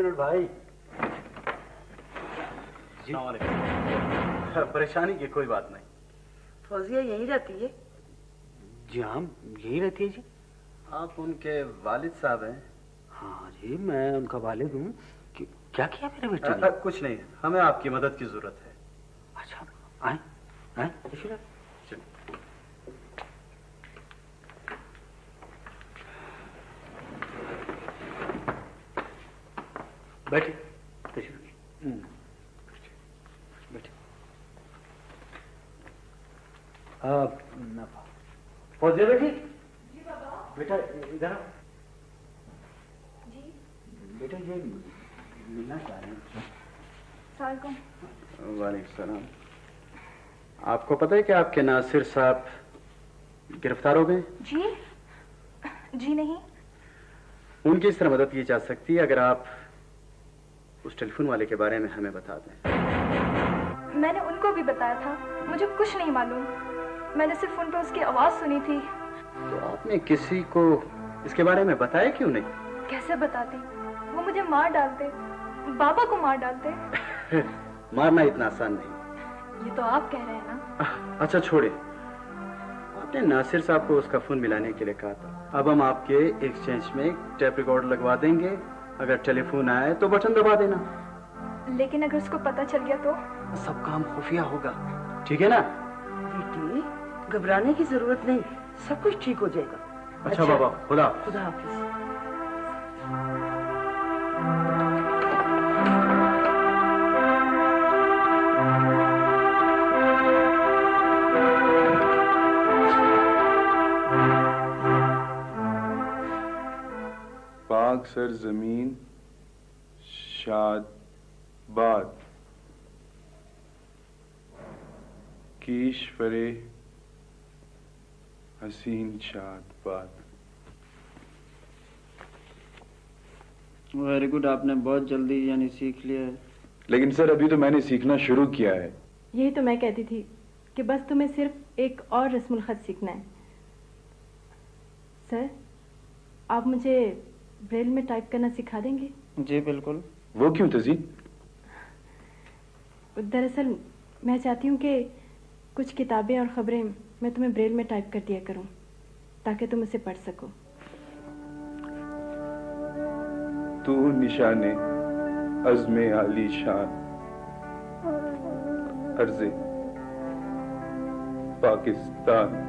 Minute भाई। परेशानी की कोई बात नहीं। फौजिया यहीं रहती है? जी हाँ, यहीं रहती है जी। आप उनके वालिद साहब हैं? हाँ जी, मैं उनका वालिद हूँ। क्या किया मेरे बेटे ने? कुछ नहीं, हमें आपकी मदद की जरूरत है। अच्छा, आए आए चलिए। बैठिए बैठिए। फौजिया बेटी। जी बाबा। बेटा इधर आओ। जी बेटा ये मिलना चाह रहे हैं। वालेकुम सलाम। आपको पता है कि आपके नासिर साहब गिरफ्तार हो गए? जी नहीं। उनकी इस तरह मदद की जा सकती है अगर आप उस टेलीफोन वाले के बारे में हमें बता दें। मैंने उनको भी बताया था, मुझे कुछ नहीं मालूम। मैंने सिर्फ उन पर उसकी आवाज सुनी थी। तो आपने किसी को इसके बारे में बताया क्यों नहीं? कैसे बताती? वो मुझे मार डालते, बाबा को मार डालते। मारना इतना आसान नहीं। ये तो आप कह रहे हैं ना। अच्छा छोड़े, आपने नासिर साहब को उसका फोन मिलाने के लिए कहा था। अब हम आपके एक्सचेंज में टेप रिकॉर्ड लगवा देंगे। अगर टेलीफोन आए तो बटन दबा देना। लेकिन अगर उसको पता चल गया तो? सब काम खुफिया होगा, ठीक है ना? बेटी, घबराने की जरूरत नहीं, सब कुछ ठीक हो जाएगा। अच्छा बाबा, खुदा हाफिज। पाक सर जमीन शादबाद कीश्वरे हसीन शादबाद। वेरी गुड, आपने बहुत जल्दी यानी सीख लिया है। लेकिन सर अभी तो मैंने सीखना शुरू किया है। यही तो मैं कहती थी कि बस तुम्हें सिर्फ एक और रस्मुल खत सीखना है। सर, आप मुझे ब्रेल में टाइप करना सिखा देंगे? जी बिल्कुल। वो क्यों तजी? दरअसल मैं चाहती हूँ कि कुछ किताबें और खबरें मैं तुम्हें ब्रेल में टाइप कर दिया करूँ ताकि तुम उसे पढ़ सको। तू निशाने अज़्मे आली शान अर्ज़े पाकिस्तान।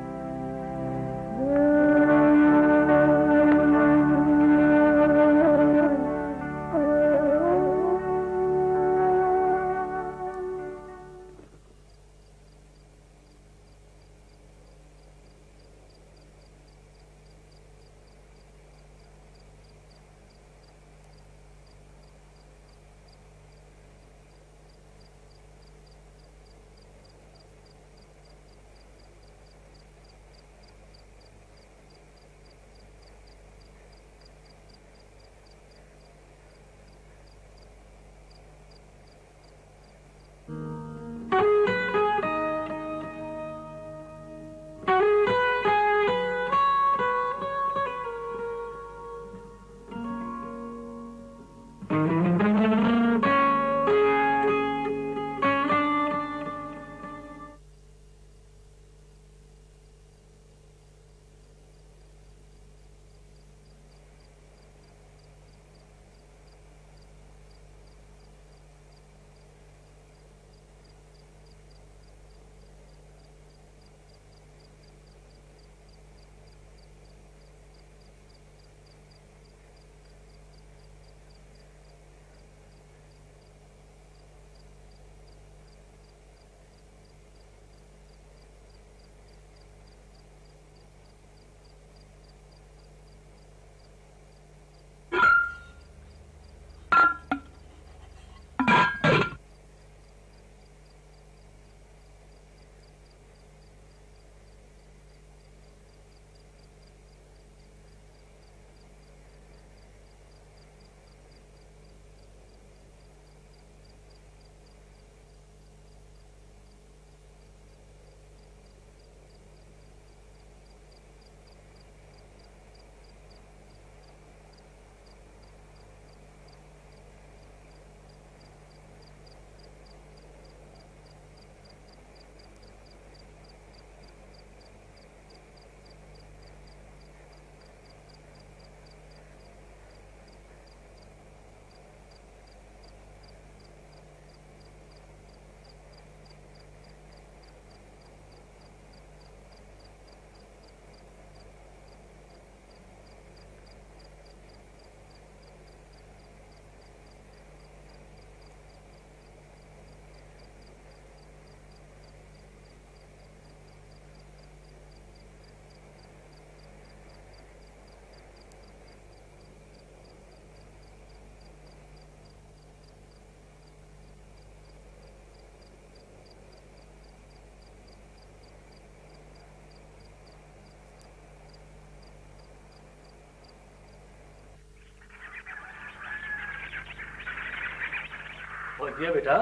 सफिया बेटा,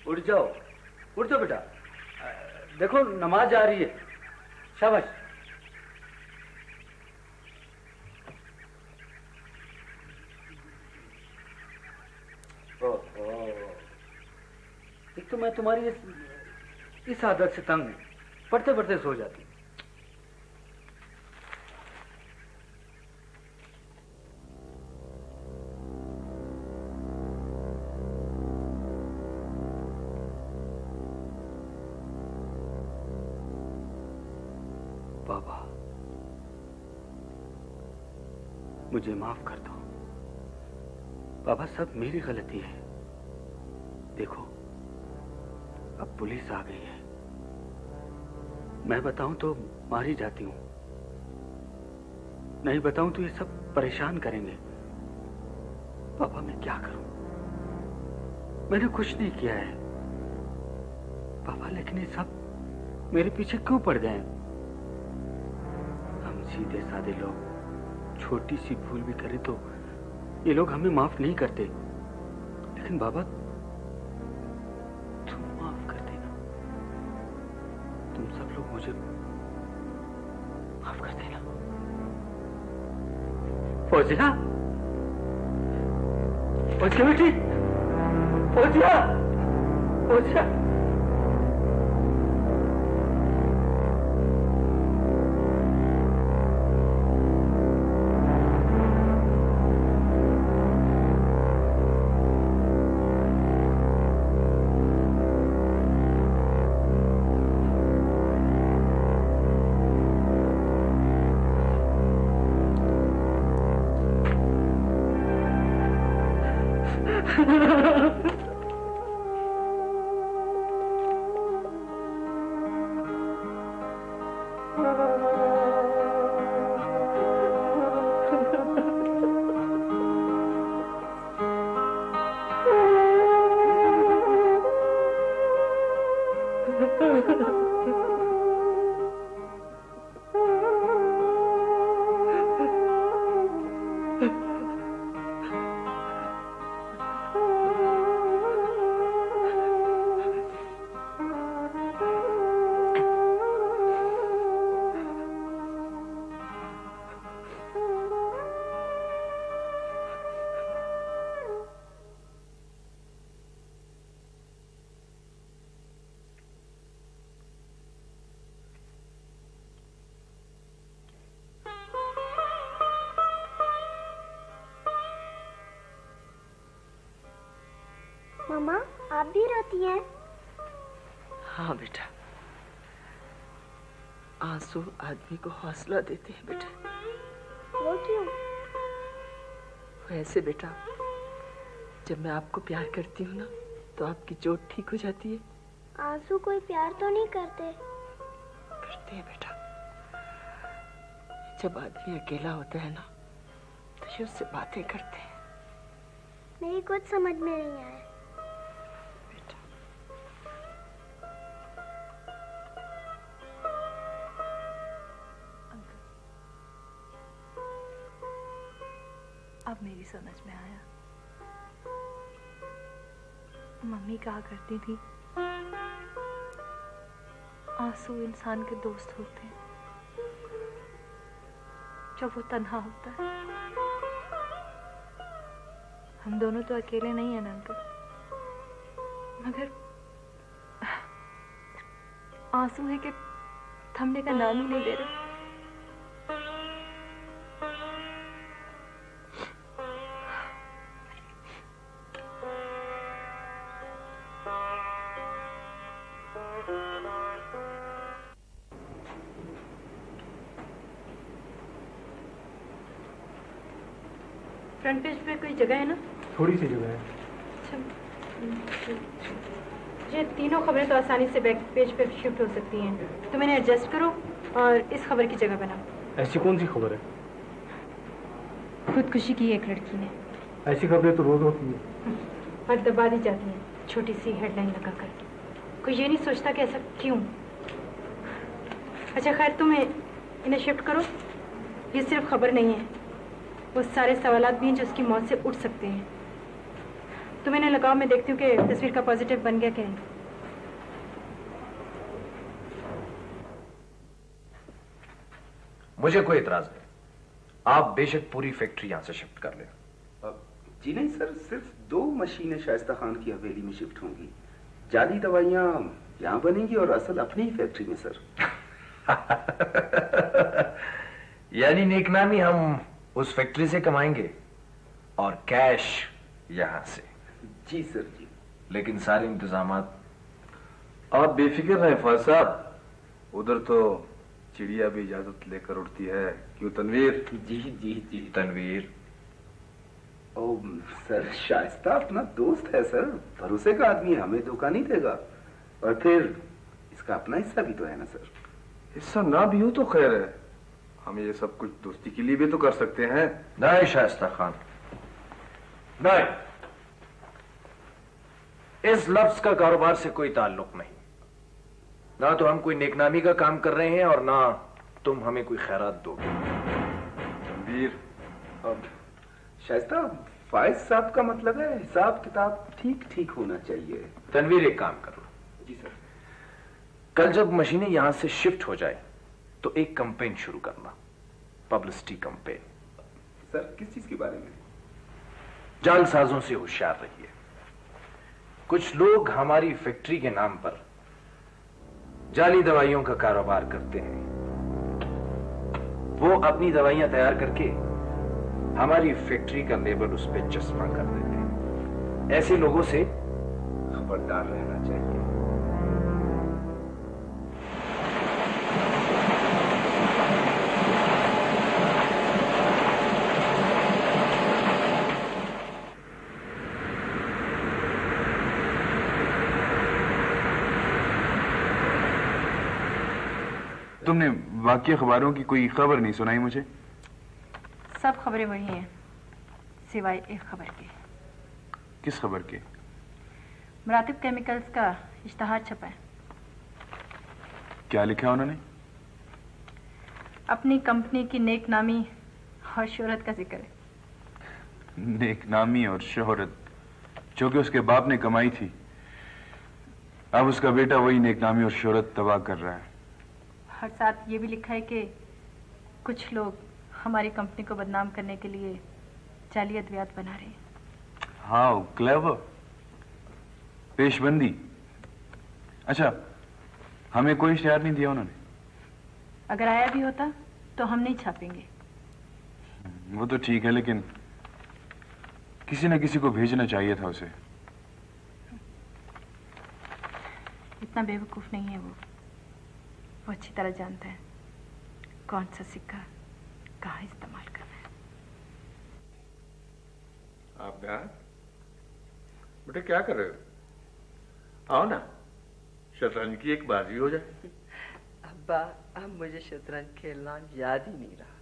उठ जाओ बेटा। देखो नमाज जा रही है। शाबाश। एक तो मैं तुम्हारी इस आदत से तंग हूं, पढ़ते पढ़ते सो जाती। बाबा, मुझे माफ कर दो। बाबा, सब मेरी गलती है। देखो, अब पुलिस आ गई है। मैं बताऊं तो मारी जाती हूं, नहीं बताऊं तो ये सब परेशान करेंगे। बाबा, मैं क्या करूं? मैंने कुछ नहीं किया है बाबा, लेकिन ये सब मेरे पीछे क्यों पड़ गए? हम सीधे साधे लोग छोटी सी भूल भी करें तो ये लोग हमें माफ नहीं करते, लेकिन बाबा तुम माफ कर देना। तुम सब लोग मुझे माफ कर देना। फौजिया, फौजिया बेटी, फौजिया, फौजिया। मामा, आप भी रोती हैं? हाँ बेटा, आंसू आदमी को हौसला देते हैं बेटा। वो क्यों? वैसे बेटा, जब मैं आपको प्यार करती हूँ ना तो आपकी चोट ठीक हो जाती है। आंसू कोई प्यार तो नहीं करते? करते हैं बेटा। जब आदमी अकेला होता है ना तो ये उससे बातें करते हैं। मेरी कुछ समझ में नहीं आया। अब मेरी समझ में आया। मम्मी कहा करती थी, आंसू इंसान के दोस्त होते हैं जब वो तन्हा होता है। हम दोनों तो अकेले नहीं हैं ना अंकल, मगर आंसू है कि थमने का नाम ही नहीं ले रहे। फ्रंट पेज पे कोई जगह है ना? थोड़ी सी जगह है। ये तीनों खबरें तो आसानी से बैक पेज पे शिफ्ट हो सकती हैं, तुम इन्हें एडजस्ट करो और इस खबर की जगह बनाओ। ऐसी कौन सी खबर है? खुदकुशी की एक लड़की ने। ऐसी खबरें तो रोज होती है और दबा दी जाती हैं छोटी सी हेडलाइन लगाकर। कोई ये नहीं सोचता कि ऐसा क्यों। अच्छा खैर, तुम इन्हें शिफ्ट करो। ये सिर्फ खबर नहीं है, वो सारे सवालात भी हैं जो उसकी मौत से उठ सकते हैं। तुम इन्हें लगाओ, मैं देखती हूँ कि तस्वीर का पॉजिटिव बन गया कि नहीं। मुझे कोई इतराज नहीं, आप बेशक पूरी फैक्ट्री यहां से शिफ्ट कर लें। जी नहीं सर, सिर्फ 2 मशीनें शाइस्ता खान की हवेली में शिफ्ट होंगी। जाली दवाइयां यहां बनेंगी और असल अपनी ही फैक्ट्री में सर। यानी नेकनामी हम उस फैक्ट्री से कमाएंगे और कैश यहां से। जी सर जी। लेकिन सारे इंतजामात। आप बेफिक्र रहें फौज साहब, उधर तो चिड़िया भी इजाजत लेकर उड़ती है, क्यों तनवीर? जी जी जी। तनवीर ओ सर, शाइस्ता अपना दोस्त है सर, भरोसे का आदमी है, हमें धोखा नहीं देगा। और फिर इसका अपना हिस्सा भी तो है ना सर। हिस्सा ना भी हो तो खैर है, हम ये सब कुछ दोस्ती के लिए भी तो कर सकते हैं। नहीं शाइस्ता खान, नहीं, इस लफ्ज का कारोबार से कोई ताल्लुक नहीं। ना तो हम कोई नेकनामी का काम कर रहे हैं और ना तुम हमें कोई खैरात दोगे। वीर, अब शाइस्ता, फाइज साहब का मतलब है हिसाब किताब ठीक ठीक होना चाहिए। तनवीर एक काम करो। जी सर। कल जब मशीनें यहां से शिफ्ट हो जाए तो एक कैंपेन शुरू करना, पब्लिसिटी कैंपेन। सर किस चीज के बारे में? जालसाजों से होशियार रहिए। कुछ लोग हमारी फैक्ट्री के नाम पर जाली दवाइयों का कारोबार करते हैं। वो अपनी दवाइयां तैयार करके हमारी फैक्ट्री का लेबल उस पर चस्पा कर देते हैं। ऐसे लोगों से खबरदार रहना चाहिए। तुमने वाकई अखबारों की कोई खबर नहीं सुनाई मुझे? सब खबरें वही हैं, सिवाय एक खबर के। किस खबर के? मरातिब केमिकल्स का इश्तहार छपा है। क्या लिखा है उन्होंने? अपनी कंपनी की नेकनामी और शोहरत का जिक्र है। नेकनामी और शोहरत जो कि उसके बाप ने कमाई थी, अब उसका बेटा वही नेकनामी और शोहरत तबाह कर रहा है। और साथ ये भी लिखा है कि कुछ लोग हमारी कंपनी को बदनाम करने के लिए जाली अद्वियात बना रहे हैं। हाउ क्लेवर, पेशबंदी। अच्छा, हमें कोई इश्तिहार नहीं दिया उन्होंने? अगर आया भी होता तो हम नहीं छापेंगे। वो तो ठीक है, लेकिन किसी न किसी को भेजना चाहिए था उसे। इतना बेवकूफ नहीं है वो अच्छी तरह जानता है कौन सा सिक्का कहाँ इस्तेमाल करना है। आप यहाँ बेटे क्या कर रहे हो? आओ ना, शतरंज की एक बाजी हो जाए। अब्बा, अब मुझे शतरंज खेलना याद ही नहीं रहा।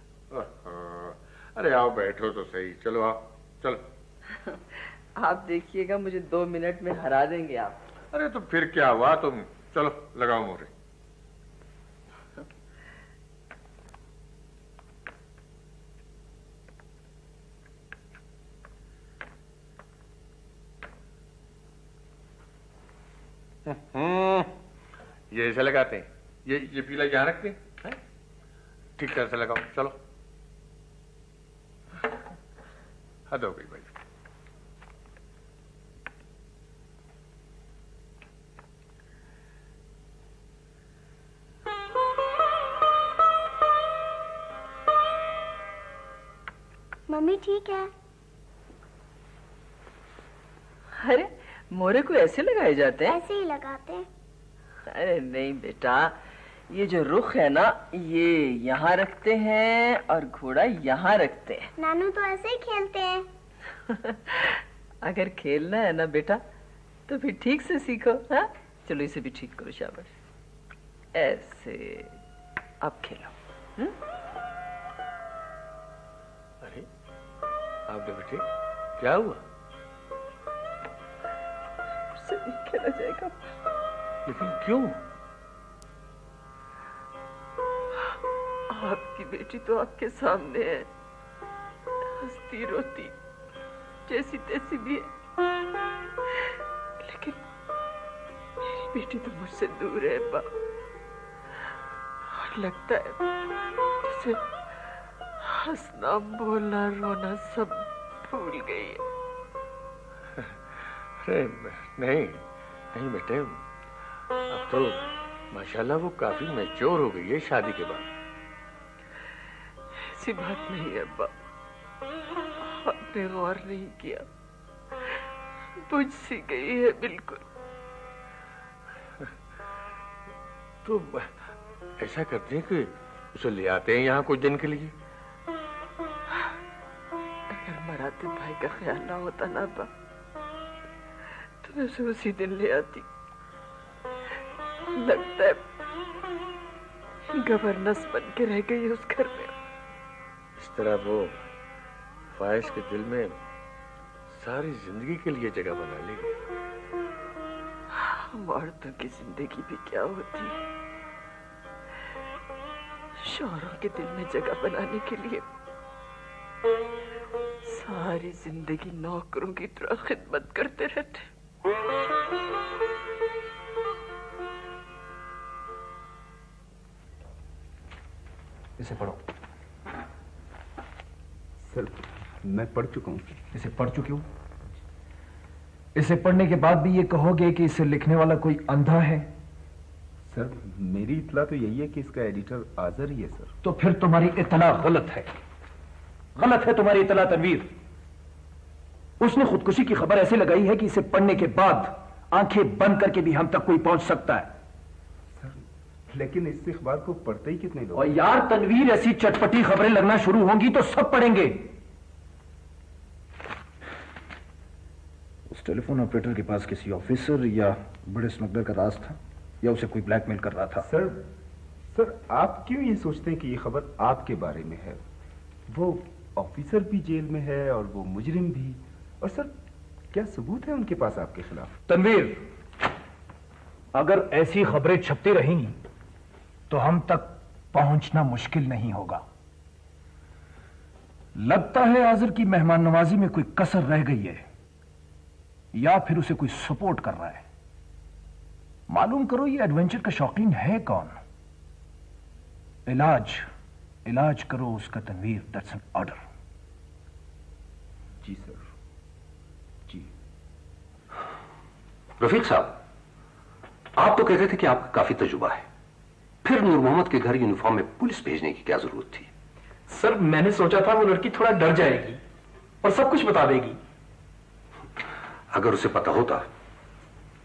अरे आओ, बैठो तो सही। चलो आओ, चलो। आप देखिएगा, मुझे 2 मिनट में हरा देंगे आप। अरे तो फिर क्या हुआ, तुम चलो लगाओ मोहरे। ये ऐसे लगाते हैं, ये पीला यहाँ रखते हैं, ठीक तरह से लगाओ। चलो, हद हो गई भाई। मम्मी ठीक है? अरे मोरे को ऐसे लगाए जाते हैं? ऐसे ही लगाते हैं। अरे नहीं बेटा, ये जो रुख है ना, ये यहाँ रखते हैं और घोड़ा यहाँ रखते हैं। नानू तो ऐसे ही खेलते हैं। अगर खेलना है ना बेटा तो फिर ठीक से सीखो। हाँ, चलो इसे भी ठीक करो, शाबाश। ऐसे अब खेलो। अरे आप बेटे, क्या हुआ? उससे नहीं खेला जाएगा। लेकिन क्यों? आपकी बेटी तो आपके सामने है, हंसती रोती जैसी तैसी भी है। लेकिन मेरी बेटी तो मुझसे दूर है अब्बा, और लगता है जैसे हंसना बोलना रोना सब भूल गई है। अरे नहीं नहीं बेटे, अब तो माशाल्लाह वो काफी मैच्योर हो गई है शादी के बाद। ऐसी बात नहीं है अब्बा, आपने गौर नहीं किया, बुझ सी गई है बिल्कुल। तो ऐसा करते हैं कि उसे ले आते हैं यहाँ कुछ दिन के लिए। अगर मराते भाई का ख्याल ना होता ना अब्बा, तो मैं उसे उसी दिन ले आती। लगता है गवर्नेंस बन के रह गई उस घर में। इस तरह वो फाइज के दिल में सारी जिंदगी के लिए जगह बना लेगी। हम औरतों की जिंदगी भी क्या होती है, शौहरों के दिल में जगह बनाने के लिए सारी जिंदगी नौकरों की तरह खिदमत करते रहते। इसे पढ़ो। सर मैं पढ़ चुका हूँ। इसे पढ़ चुके हो? इसे पढ़ने के बाद भी ये कहोगे कि इसे लिखने वाला कोई अंधा है? सर मेरी इतला तो यही है कि इसका एडिटर आजर ही है सर। तो फिर तुम्हारी इतला गलत है, गलत है तुम्हारी इतला तनवीर। उसने खुदकुशी की खबर ऐसे लगाई है कि इसे पढ़ने के बाद आंखें बंद करके भी हम तक कोई पहुंच सकता है। सर लेकिन इस अखबार को पढ़ते ही कितने लोग? और यार तनवीर, ऐसी चटपटी खबरें लगना शुरू होंगी तो सब पढ़ेंगे। उस टेलीफोन ऑपरेटर के पास किसी ऑफिसर या बड़े स्मगलर का राज था, या उसे कोई ब्लैकमेल कर रहा था? सर आप क्यों ये सोचते हैं कि ये खबर आपके बारे में है? वो ऑफिसर भी जेल में है और वो मुजरिम भी। और सर क्या सबूत है उनके पास आपके खिलाफ? तनवीर, अगर ऐसी खबरें छपती रहेंगी तो हम तक पहुंचना मुश्किल नहीं होगा। लगता है आजिर की मेहमान नवाजी में कोई कसर रह गई है, या फिर उसे कोई सपोर्ट कर रहा है। मालूम करो ये एडवेंचर का शौकीन है कौन। इलाज करो उसका तनवीर, दैट्स एन ऑर्डर। जी सर, जी। रफीक साहब, आप तो कहते थे कि आपका काफी तजुर्बा है, फिर नूर मोहम्मद के घर यूनिफॉर्म में पुलिस भेजने की क्या जरूरत थी? सर मैंने सोचा था वो लड़की थोड़ा डर जाएगी और सब कुछ बता देगी। अगर उसे पता होता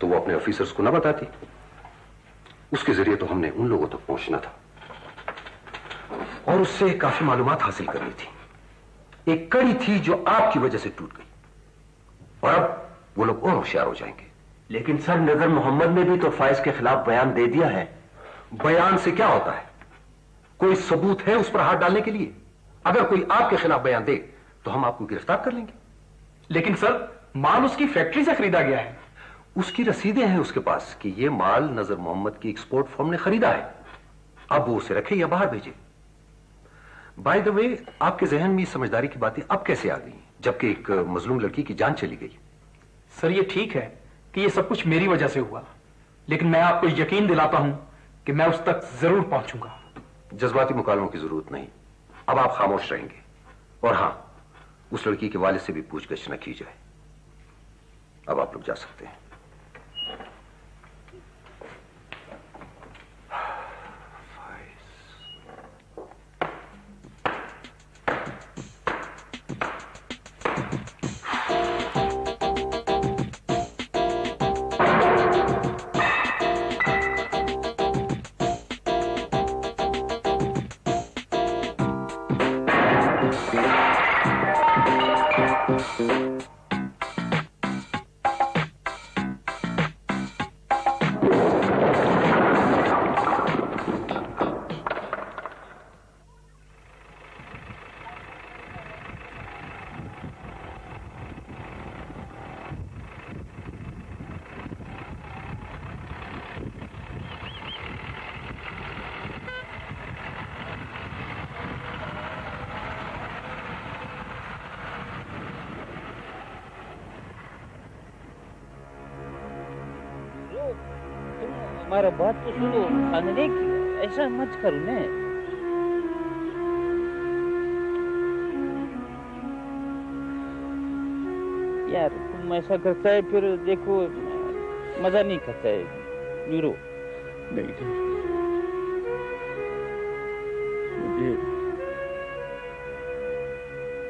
तो वो अपने ऑफिसर्स को ना बताती। उसके जरिए तो हमने उन लोगों तक पहुंचना था और उससे काफी मालूमात हासिल करनी थी। एक कड़ी थी जो आपकी वजह से टूट गई, और अब वो लोग और होशियार हो जाएंगे। लेकिन सर नजर मोहम्मद ने भी तो फाइज के खिलाफ बयान दे दिया है। बयान से क्या होता है? कोई सबूत है उस पर हाथ डालने के लिए? अगर कोई आपके खिलाफ बयान दे तो हम आपको गिरफ्तार कर लेंगे। लेकिन सर माल उसकी फैक्ट्री से खरीदा गया है। उसकी रसीदें हैं उसके पास कि यह माल नजर मोहम्मद की एक्सपोर्ट फर्म ने खरीदा है। अब वो उसे रखे या बाहर भेजे। बाय द वे, आपके जहन में समझदारी की बातें अब कैसे आ गई जबकि एक मजलूम लड़की की जान चली गई? सर ये ठीक है कि ये सब कुछ मेरी वजह से हुआ, लेकिन मैं आपको यकीन दिलाता हूं कि मैं उस तक जरूर पहुंचूंगा। जज्बाती मुकालमों की जरूरत नहीं, अब आप खामोश रहेंगे। और हां, उस लड़की के वालिद से भी पूछगछ न की जाए। अब आप लोग जा सकते हैं। हमारा बात तो सुनो। खाने ऐसा मत करो ने। यार तुम ऐसा करता है फिर देखो मजा नहीं करता है। नीरो नहीं मुझे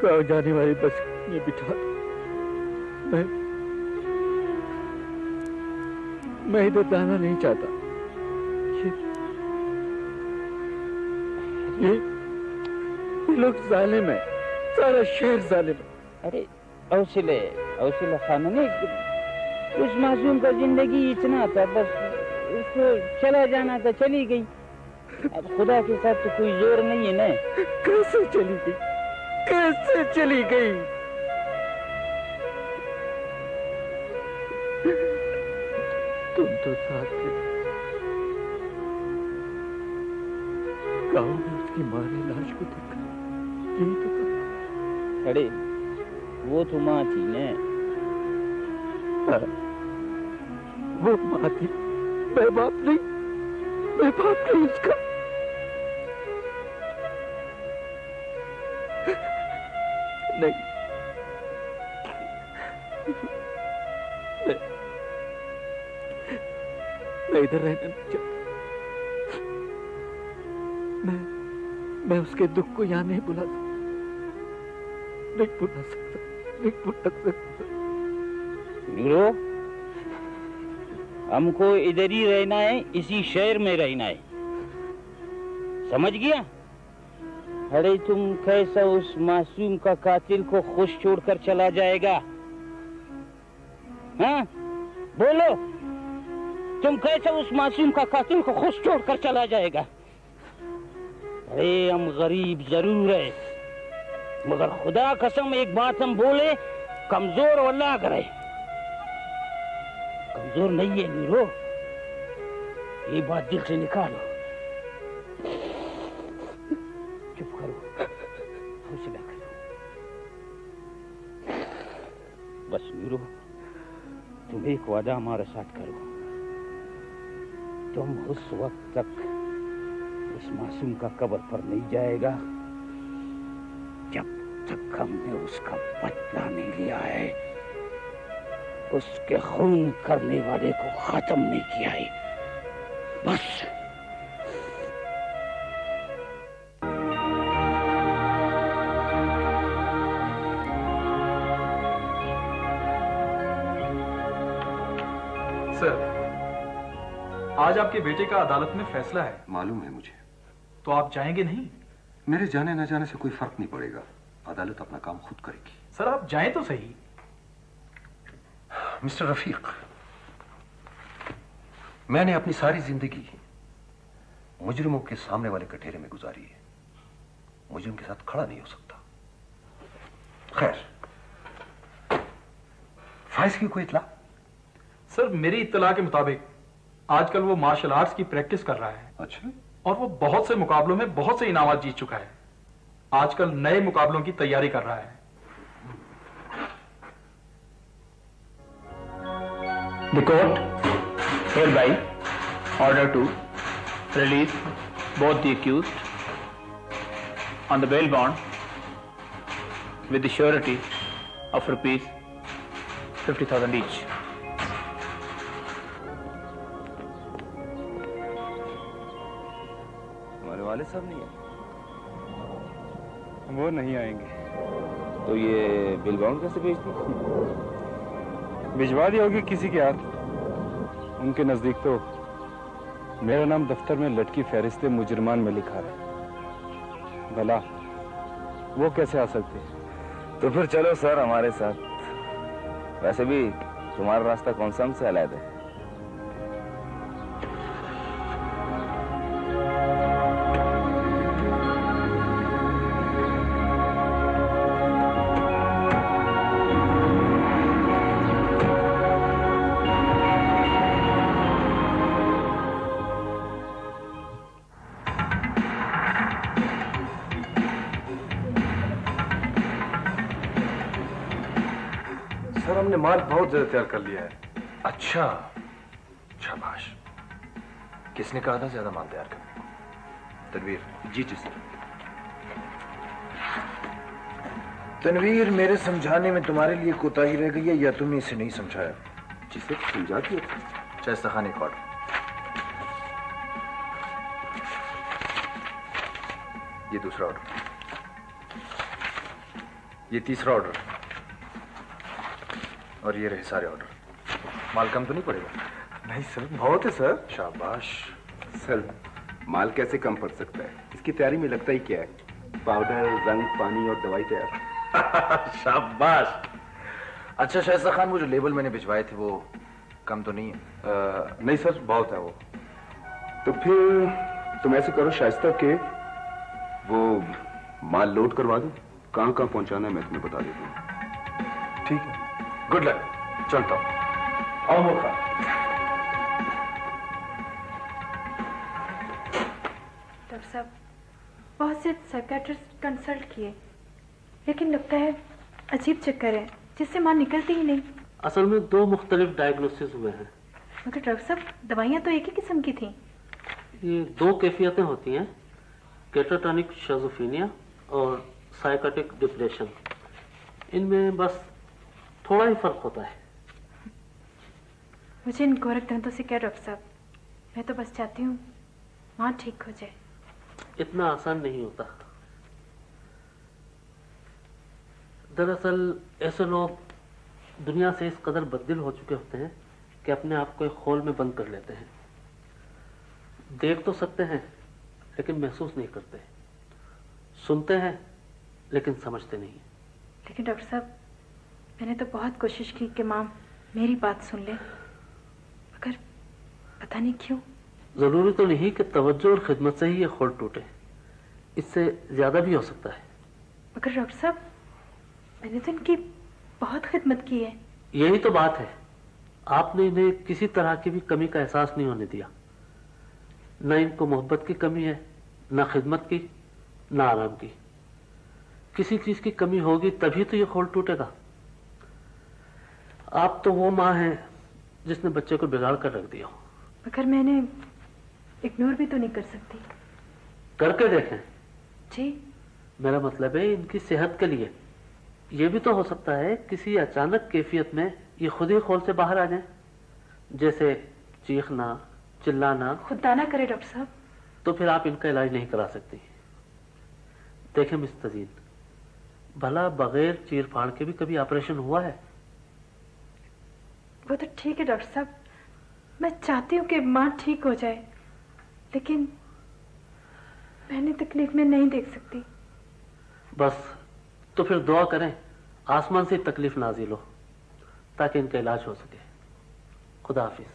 गाँव जाने वाली बस में बिठा दो। मैं इधर जाना नहीं चाहता। ये लोग जालिम है, सारा शहर जालिम है। अरे हौसले खाना ने उस मासूम का जिंदगी इतना था, बस उसको चला जाना था, चली गई। अब खुदा के साथ तो कोई जोर नहीं है ना। कैसे चली गई, कैसे चली गई? तुम तो साथ थे। गाँव में उसकी माँ ने लाश को देखा, यही तो कहा। अरे वो तो माँ थी ने। वो माँ थी, मैं बाप नहीं, मैं बाप नहीं उसका। नहीं, मैं इधर रहना नहीं चाहता। मैं उसके दुख को यहाँ नहीं भुला सकता, नहीं भुला सकता, नहीं भुला सकता। नीरो, हमको इधर ही रहना है, इसी शहर में रहना है, समझ गया? अरे तुम कैसा उस मासूम का कातिल को खुश छोड़कर चला जाएगा? हाँ बोलो, तुम कैसे उस मासूम का कातिल को खुश छोड़कर चला जाएगा? अरे हम गरीब जरूर है, मगर खुदा कसम एक बात हम बोले, कमजोर वल्लाह करे। कमजोर नहीं है नीरो, ये बात दिल से निकालो। चुप करो, हौसला करो। बस नीरो, तुम एक वादा हमारे साथ करो। तुम उस वक्त तक उस मासूम का कब्र पर नहीं जाएगा जब तक हमने उसका बदला नहीं लिया है, उसके खून करने वाले को खत्म नहीं किया है। बस सर, आज आपके बेटे का अदालत में फैसला है। मालूम है मुझे। तो आप जाएंगे नहीं? मेरे जाने न जाने से कोई फर्क नहीं पड़ेगा, अदालत अपना काम खुद करेगी। सर आप जाएं तो सही। मिस्टर रफीक, मैंने अपनी सारी जिंदगी मुजरिमों के सामने वाले कठेरे में गुजारी है, मुजरिम के साथ खड़ा नहीं हो सकता। खैर, फाइज की कोई इत्तला? सर मेरी इत्तला के मुताबिक आजकल वो मार्शल आर्ट्स की प्रैक्टिस कर रहा है। अच्छा। और वो बहुत से मुकाबलों में बहुत से इनामात जीत चुका है। आजकल नए मुकाबलों की तैयारी कर रहा है। The court hereby order to release both the accused on the bail bond with the surety of rupees 50,000 each. हमारे वाले साहब नहीं है? वो नहीं आएंगे। तो ये बिल बाउंड कैसे भेज दी? भिजवा दी होगी किसी के हाथ। उनके नजदीक तो मेरा नाम दफ्तर में लटकी फहरिस्त मुजरमान में लिखा है। भला वो कैसे आ सकते? तो फिर चलो सर हमारे साथ। वैसे भी तुम्हारा रास्ता कौन सा हमसे अलग है? सर हमने माल बहुत ज्यादा तैयार कर लिया है। अच्छा, शाबाश। किसने कहा था ज्यादा माल तैयार करने? तनवीर। जी जी सर। तनवीर, मेरे समझाने में तुम्हारे लिए कोताही रह गई है या तुमने इसे नहीं समझाया? जी सर, समझा दिया। शाइस्ता खान, एक ऑर्डर। ये दूसरा ऑर्डर, ये तीसरा ऑर्डर, और ये रहे सारे ऑर्डर। माल कम तो नहीं पड़ेगा? नहीं सर, बहुत है सर। शाबाश। सर, माल कैसे कम पड़ सकता है? इसकी तैयारी में लगता ही क्या है? पाउडर, रंग, पानी और दवाई तैयार। शाबाश। अच्छा शाइस्ता खान, वो जो लेबल मैंने भिजवाए थे वो कम तो नहीं है? नहीं सर, बहुत है वो। तो फिर तुम ऐसे करो शाइस्ता के, वो माल लोड करवा दो। कहाँ कहाँ पहुंचाना है मैं तुम्हें बता देता हूँ। ठीक है, गुड लक। चलता हूँ। आओ मुखा। डॉक्टर साहब, बहुत से साइकियाट्रिस्ट कंसल्ट किए, लेकिन लगता है अजीब चक्कर है जिससे मां निकलती ही नहीं। असल में 2 मुख्तलिफ डायग्नोसिस हुए हैं। मगर डॉक्टर साहब, दवाइयाँ तो एक ही किस्म की थी। ये 2 कैफियतें होती हैं, कैटाटॉनिक शिज़ोफ्रेनिया और साइकोटिक डिप्रेशन। इनमें बस थोड़ा ही फर्क होता है। मुझे इन गोरख धंधों से क्या डॉक्टर साहब, मैं तो बस चाहती हूँ माँ ठीक हो जाए। इतना आसान नहीं होता। दरअसल ऐसे लोग दुनिया से इस कदर बददिल हो चुके होते हैं कि अपने आप को एक खोल में बंद कर लेते हैं। देख तो सकते हैं लेकिन महसूस नहीं करते, सुनते हैं लेकिन समझते नहीं। लेकिन डॉक्टर साहब, मैंने तो बहुत कोशिश की कि माँ मेरी बात सुन ले, मगर पता नहीं क्यों। जरूरी तो नहीं कि तवज्जो और खिदमत से ही ये खोल टूटे, इससे ज्यादा भी हो सकता है। मगर डॉक्टर साहब, मैंने तो इनकी बहुत खिदमत की है। यही तो बात है, आपने इन्हें किसी तरह की भी कमी का एहसास नहीं होने दिया। न इनको मोहब्बत की कमी है, न खिदमत की, न आराम की। किसी चीज की कमी होगी तभी तो ये खोल टूटेगा। आप तो वो माँ हैं जिसने बच्चे को बिगाड़ कर रख दिया। मगर मैंने इग्नोर भी तो नहीं कर सकती। करके देखें। जी, मेरा मतलब है इनकी सेहत के लिए। ये भी तो हो सकता है किसी अचानक कैफियत में ये खुद ही खोल से बाहर आ जाए, जैसे चीखना, चिल्लाना। खुदा ना करे डॉक्टर साहब। तो फिर आप इनका इलाज नहीं करा सकती। देखें मिस तजीन, भला बगैर चीर फाड़ के भी कभी ऑपरेशन हुआ है? वो तो ठीक है डॉक्टर साहब, मैं चाहती हूँ कि माँ ठीक हो जाए, लेकिन मैंने तकलीफ में नहीं देख सकती। बस तो फिर दुआ करें आसमान से तकलीफ नाजिल हो ताकि इनका इलाज हो सके। खुदा हाफिज।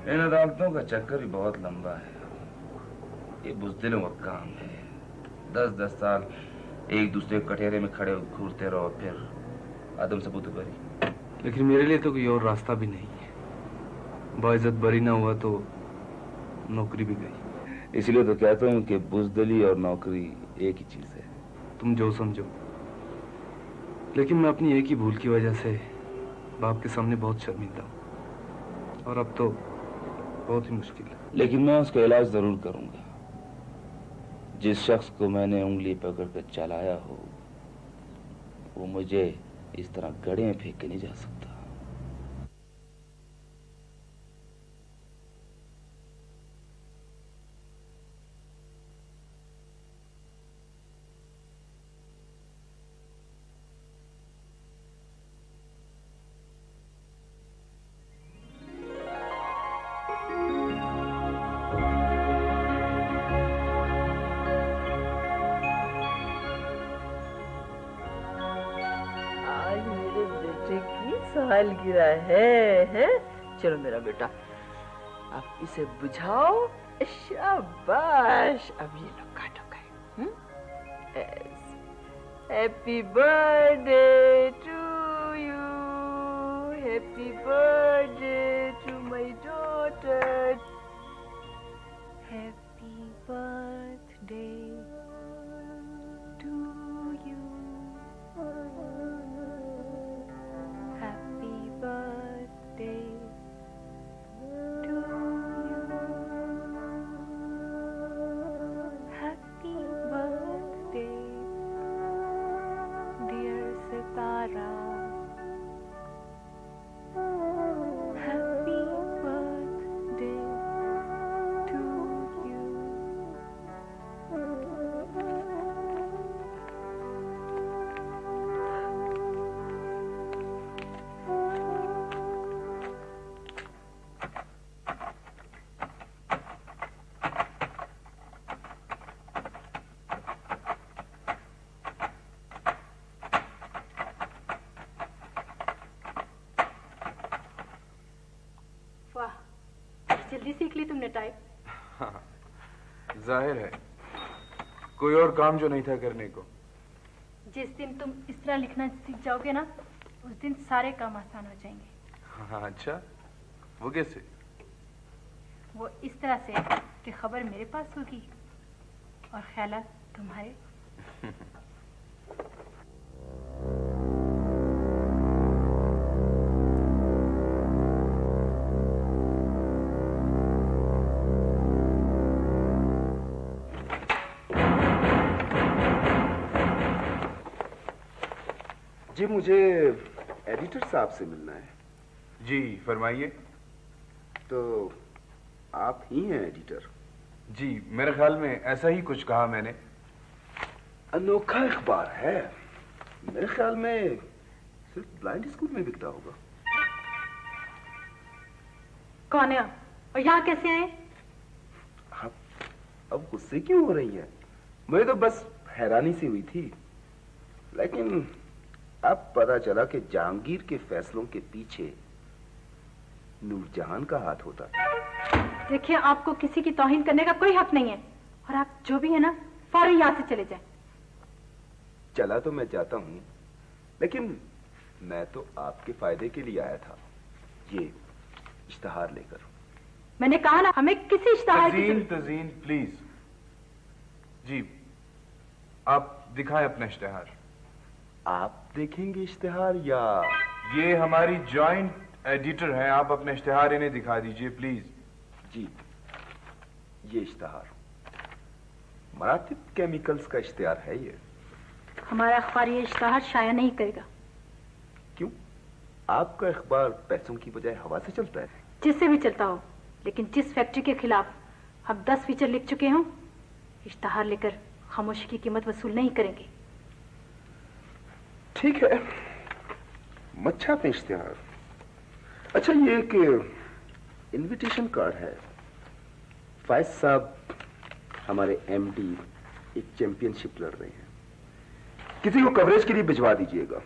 इन अदालतों का चक्कर ही बहुत लंबा है। ये बुज़दिलों का काम है। 10-10 साल एक दूसरे के कटहरे में खड़े घूरते रहो, फिर आदम सबूत बरी। लेकिन मेरे लिए तो कोई और रास्ता भी नहीं है। बाइज्जत बरी ना हुआ तो नौकरी भी गई। इसलिए तो कहता हूँ कि बुज़दिली और नौकरी एक ही चीज है। तुम जो समझो, लेकिन मैं अपनी एक ही भूल की वजह से बाप के सामने बहुत शर्मिंदा हूँ, और अब तो बहुत ही मुश्किल है। लेकिन मैं उसका इलाज जरूर करूंगा। जिस शख्स को मैंने उंगली पकड़कर चलाया हो वो मुझे इस तरह गड्ढे में फेंक के नहीं जा सकता। सालगिरह है? चलो मेरा बेटा, आप इसे बुझाओ। शाबाश, अब ये लो काटो खाए। Happy birthday to you. Happy birthday to my daughter. Happy birthday to you. Happy birthday to you. Happy birthday, dear Sitara. Happy birthday to you. वाह, जल्दी सीख ली तुमने टाइप। हाँ, जाहिर है कोई और काम जो नहीं था करने को। जिस दिन तुम इस तरह लिखना सीख जाओगे ना, उस दिन सारे काम आसान हो जाएंगे। हाँ, अच्छा, वो कैसे? वो इस तरह से कि खबर मेरे पास होगी और ख्यालात तुम्हारे। जी, मुझे एडिटर साहब से मिलना है। जी, फरमाइए। तो आप ही हैं एडिटर? जी, मेरे ख्याल में ऐसा ही कुछ कहा मैंने। अनोखा अखबार है, मेरे ख्याल में सिर्फ ब्लाइंड स्कूल में बिकता होगा। कौन है आप और यहाँ कैसे आए? आप अब गुस्से क्यों हो रही हैं? मुझे तो बस हैरानी सी हुई थी, लेकिन अब पता चला कि जहांगीर के फैसलों के पीछे नूरजहान का हाथ होता है। देखिए, आपको किसी की तौहीन करने का कोई हक नहीं है और आप जो भी है ना, फौरन यहाँ से चले जाएं। चला तो मैं जाता हूँ, लेकिन मैं तो आपके फायदे के लिए आया था, ये इश्तिहार लेकर। मैंने कहा ना, हमें किसी इश्तिहार की तज़ीन प्लीज। जी, आप दिखाएं अपना इश्तिहार। आप देखेंगे इश्तिहार या? ये हमारी जॉइंट एडिटर हैं, आप अपना इश्तिहार इन्हें दिखा दीजिए प्लीज। जी, ये इश्तिहार मरातिब केमिकल्स का इश्तिहार है। ये हमारा अखबार ये इश्तिहार शाया नहीं करेगा। क्यों? आपका अखबार पैसों की बजाय हवा से चलता है? जिससे भी चलता हो, लेकिन जिस फैक्ट्री के खिलाफ हम 10 फीचर लिख चुके हों, इश्तिहार लेकर खामोशी की कीमत वसूल नहीं करेंगे। ठीक है, मत छापें इश्तिहार। अच्छा, ये एक इनविटेशन कार्ड है। फायज साहब हमारे एमडी एक चैंपियनशिप लड़ रहे हैं, किसी को कवरेज के लिए भिजवा दीजिएगा।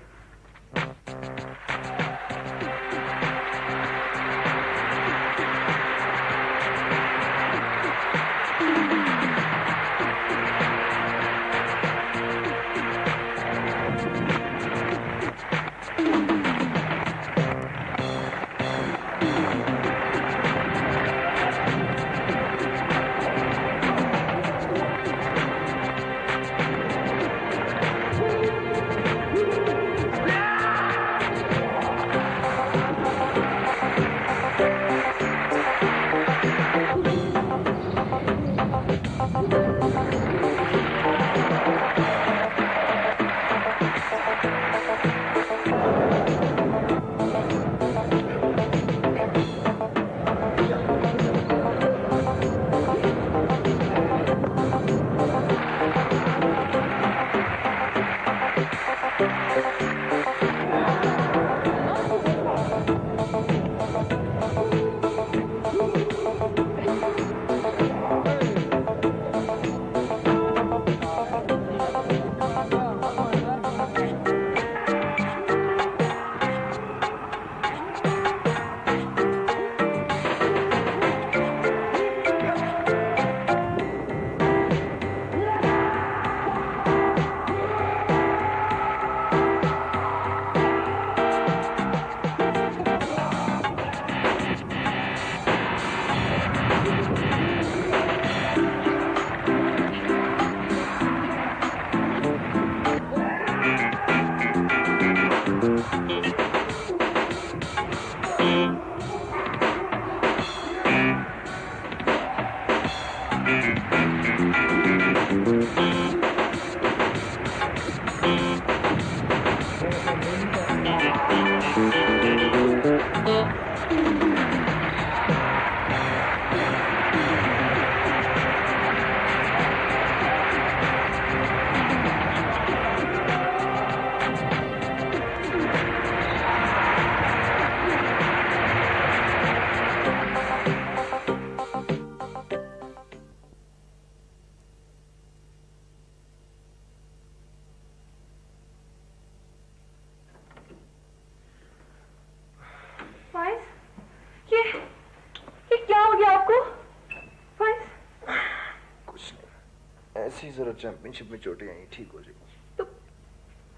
जरा चैंपियनशिप में चोटें आई, ठीक हो जाएगी। तो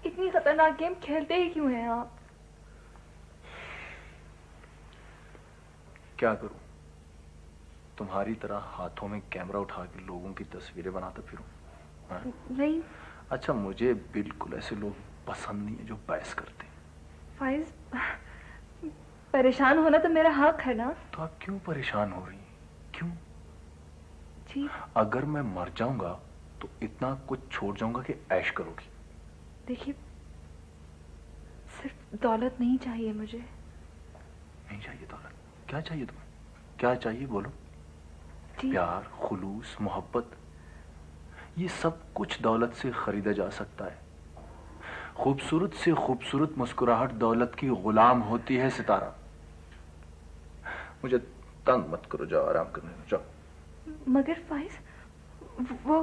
इतनी खतरनाक गेम खेलते ही क्यों हैं आप? क्या करूं, तुम्हारी तरह हाथों में कैमरा उठा के लोगों की तस्वीरें बनाता फिरूं? नहीं। अच्छा, मुझे बिल्कुल ऐसे लोग पसंद नहीं है जो बहस करते हैं। फाइज, परेशान होना तो मेरा हक है ना। तो आप क्यों परेशान हो रही हैं? क्यों? जी, अगर मैं मर जाऊंगा तो इतना कुछ छोड़ जाऊंगा कि ऐश करोगी। देखिए, सिर्फ दौलत नहीं चाहिए मुझे। नहीं चाहिए दौलत? क्या चाहिए तुम्हें? क्या चाहिए बोलो? प्यार, खुलूस, मोहब्बत, ये सब कुछ दौलत से खरीदा जा सकता है। खूबसूरत से खूबसूरत मुस्कुराहट दौलत की गुलाम होती है। सितारा, मुझे तंग मत करो, जाओ आराम करने जाओ। मगर फाइज, वो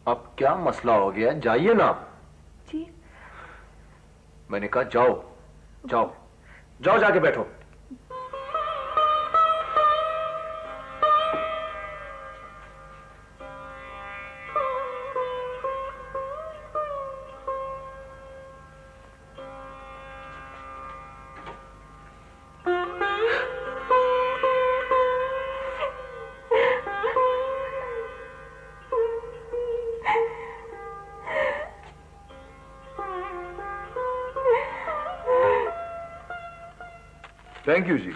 अब क्या मसला हो गया? जाइए ना आप। जी, मैंने कहा जाओ जाओ जाओ, जाके बैठो। थैंक यू जी।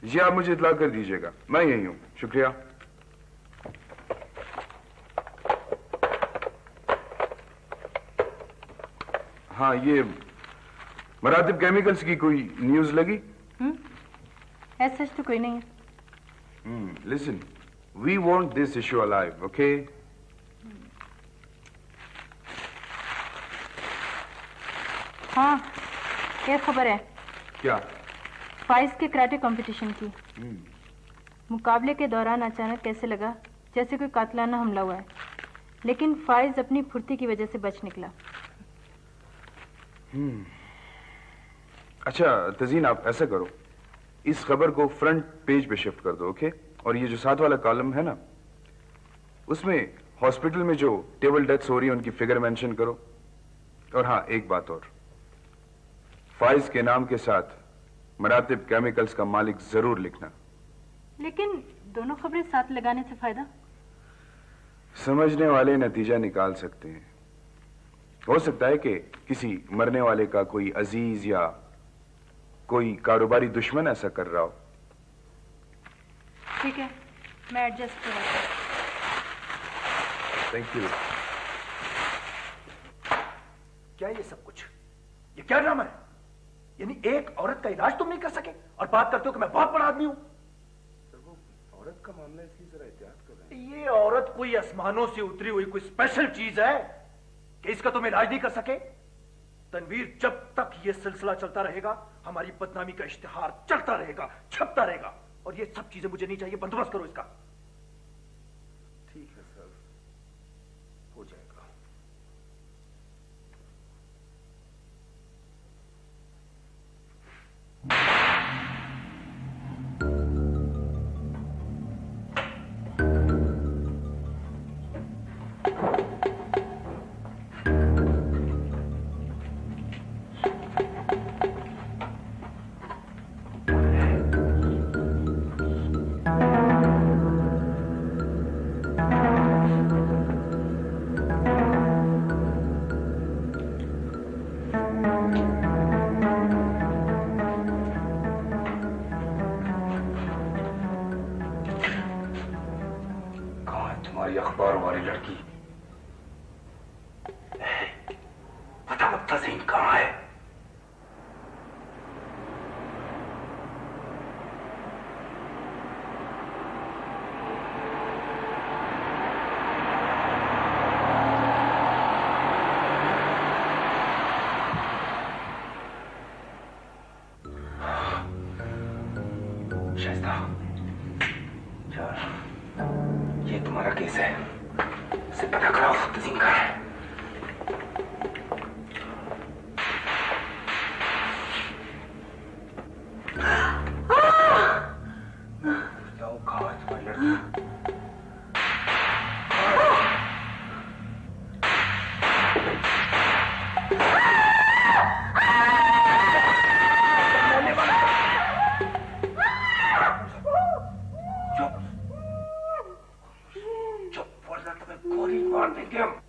जी आप मुझे इत्तला कर दीजिएगा, मैं यही हूं। शुक्रिया। हाँ, ये मरातिब केमिकल्स की कोई न्यूज लगी? ऐसा तो कोई नहीं है। Listen, we want this issue alive, okay? हाँ, क्या खबर है? क्या? फाइज के कराटे कंपटीशन की। मुकाबले के दौरान अचानक कैसे लगा जैसे कोई कातिलाना हमला हुआ है, लेकिन फाइज अपनी फुर्ती की वजह से बच निकला। अच्छा तजीन, आप ऐसा करो, इस खबर को फ्रंट पेज पे शिफ्ट कर दो, ओके? और ये जो साथ वाला कॉलम है ना, उसमें हॉस्पिटल में जो टेबल डेथ्स हो रही है उनकी फिगर मेंशन करो। और हाँ, एक बात और, फाइज के नाम के साथ मरातिब केमिकल्स का मालिक जरूर लिखना। लेकिन दोनों खबरें साथ लगाने से फायदा? समझने वाले नतीजा निकाल सकते हैं। हो सकता है कि किसी मरने वाले का कोई अजीज या कोई कारोबारी दुश्मन ऐसा कर रहा हो। ठीक है, मैं एडजस्ट करूंगा। Thank you. क्या ये सब कुछ? ये क्या ड्रामा है? यानी एक औरत का इलाज तुम नहीं कर सके और बात करते हो कि मैं बहुत बड़ा आदमी हूं। सर, वो औरत का मामला है, इसलिए जरा एहतियात कर रहे हैं। ये औरत कोई आसमानों से उतरी हुई कोई स्पेशल चीज है कि इसका तुम इलाज नहीं कर सके? तनवीर, जब तक ये सिलसिला चलता रहेगा हमारी बदनामी का इश्तिहार चलता रहेगा, छपता रहेगा, और ये सब चीजें मुझे नहीं चाहिए। बंदोबस्त करो इसका। ठीक है सर, हो जाएगा। सारी अखबारों वाली लड़की। पता मत तज़ीम कहाँ है? शाइस्ता, यार, ये तुम्हारा केस है, इसे पता कराओ तज़ीम कहाँ है। जाओ, कहाँ है तुम्हारी लड़की? चुप, वरना तुम्हें गोली मार देंगे हम।